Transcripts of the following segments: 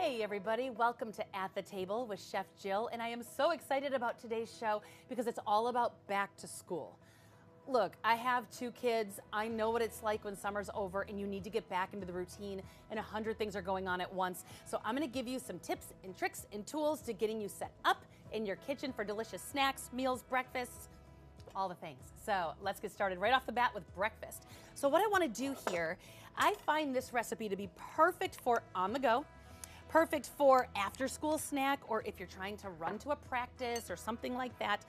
Hey everybody, welcome to At the Table with Chef Jill, and I am so excited about today's show because it's all about back to school. Look, I have 2 kids. I know what it's like when summer's over and you need to get back into the routine and 100 things are going on at once. So I'm gonna give you some tips and tricks and tools to getting you set up in your kitchen for delicious snacks, meals, breakfasts, all the things. So let's get started right off the bat with breakfast. So what I wanna do here, I find this recipe to be perfect for on the go, perfect for after school snack, or if you're trying to run to a practice or something like that.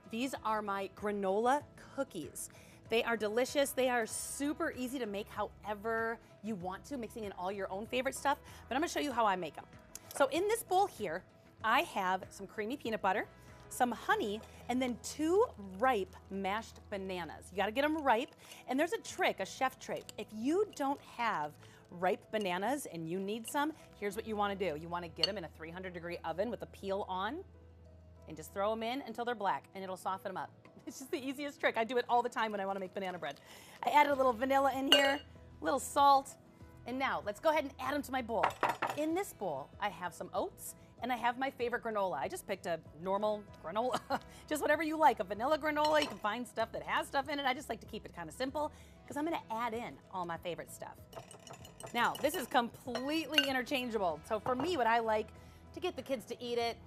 These are my granola cookies. They are delicious. They are super easy to make however you want to, mixing in all your own favorite stuff, but I'm gonna show you how I make them. So in this bowl here, I have some creamy peanut butter, some honey, and then 2 ripe mashed bananas. You gotta get them ripe, and there's a trick, a chef trick. If you don't have ripe bananas and you need some, here's what you wanna do. You wanna get them in a 300-degree oven with the peel on, and just throw them in until they're black, and it'll soften them up. It's just the easiest trick. I do it all the time when I wanna make banana bread. I added a little vanilla in here, a little salt, and now let's go ahead and add them to my bowl. In this bowl, I have some oats, and I have my favorite granola. I just picked a normal granola, just whatever you like. A vanilla granola, you can find stuff that has stuff in it. I just like to keep it kind of simple, because I'm gonna add in all my favorite stuff. Now, this is completely interchangeable. So for me, what I like to get the kids to eat it,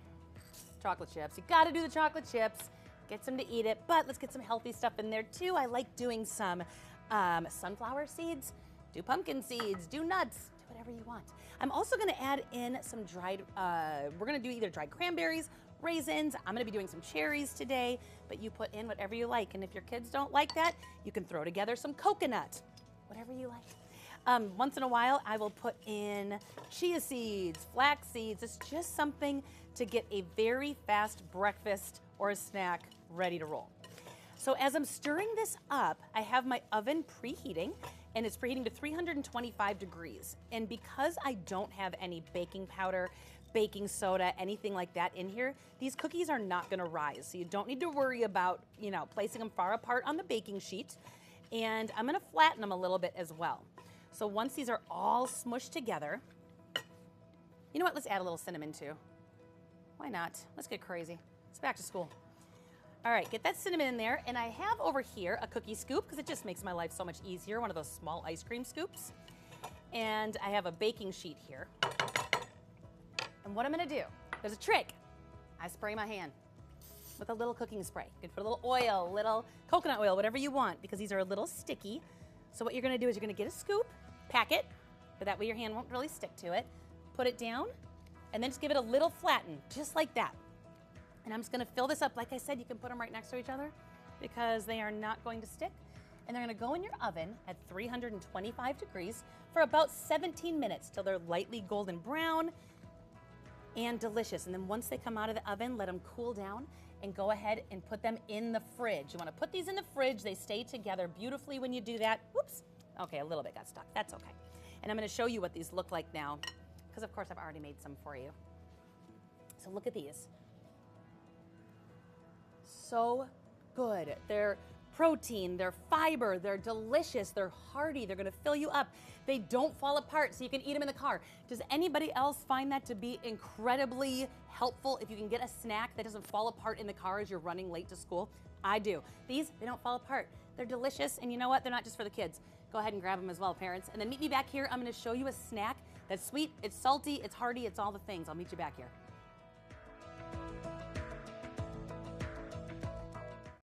chocolate chips. You gotta do the chocolate chips, get some to eat it, but let's get some healthy stuff in there too. I like doing some sunflower seeds, do pumpkin seeds, do nuts, do whatever you want. I'm also gonna add in some dried, we're gonna do either dried cranberries, raisins, I'm gonna be doing some cherries today, but you put in whatever you like. And if your kids don't like that, you can throw together some coconut, whatever you like. Once in a while, I will put in chia seeds, flax seeds. It's just something to get a very fast breakfast or a snack ready to roll. So as I'm stirring this up, I have my oven preheating, and it's preheating to 325 degrees. And because I don't have any baking powder, baking soda, anything like that in here, these cookies are not gonna rise. So you don't need to worry about, placing them far apart on the baking sheet. And I'm gonna flatten them a little bit as well. So once these are all smushed together, you know what, let's add a little cinnamon too. Why not? Let's get crazy. It's back to school. All right, get that cinnamon in there, and I have over here a cookie scoop because it just makes my life so much easier, one of those small ice cream scoops. And I have a baking sheet here. And what I'm gonna do, there's a trick. I spray my hand with a little cooking spray. You can put a little oil, little coconut oil, whatever you want, because these are a little sticky. So what you're gonna do is you're gonna get a scoop, pack it, but that way your hand won't really stick to it. Put it down, and then just give it a little flatten, just like that. And I'm just gonna fill this up. Like I said, you can put them right next to each other because they are not going to stick. And they're gonna go in your oven at 325 degrees for about 17 minutes till they're lightly golden brown and delicious. And then once they come out of the oven, let them cool down and go ahead and put them in the fridge. You wanna put these in the fridge. They stay together beautifully when you do that. Whoops, okay, a little bit got stuck, that's okay. And I'm gonna show you what these look like now, because of course I've already made some for you. So look at these. So good. They're protein, they're fiber, they're delicious, they're hearty, they're gonna fill you up. They don't fall apart, so you can eat them in the car. Does anybody else find that to be incredibly helpful if you can get a snack that doesn't fall apart in the car as you're running late to school? I do. These, they don't fall apart. They're delicious, and you know what? They're not just for the kids. Go ahead and grab them as well, parents. And then meet me back here. I'm gonna show you a snack that's sweet, it's salty, it's hearty, it's all the things. I'll meet you back here.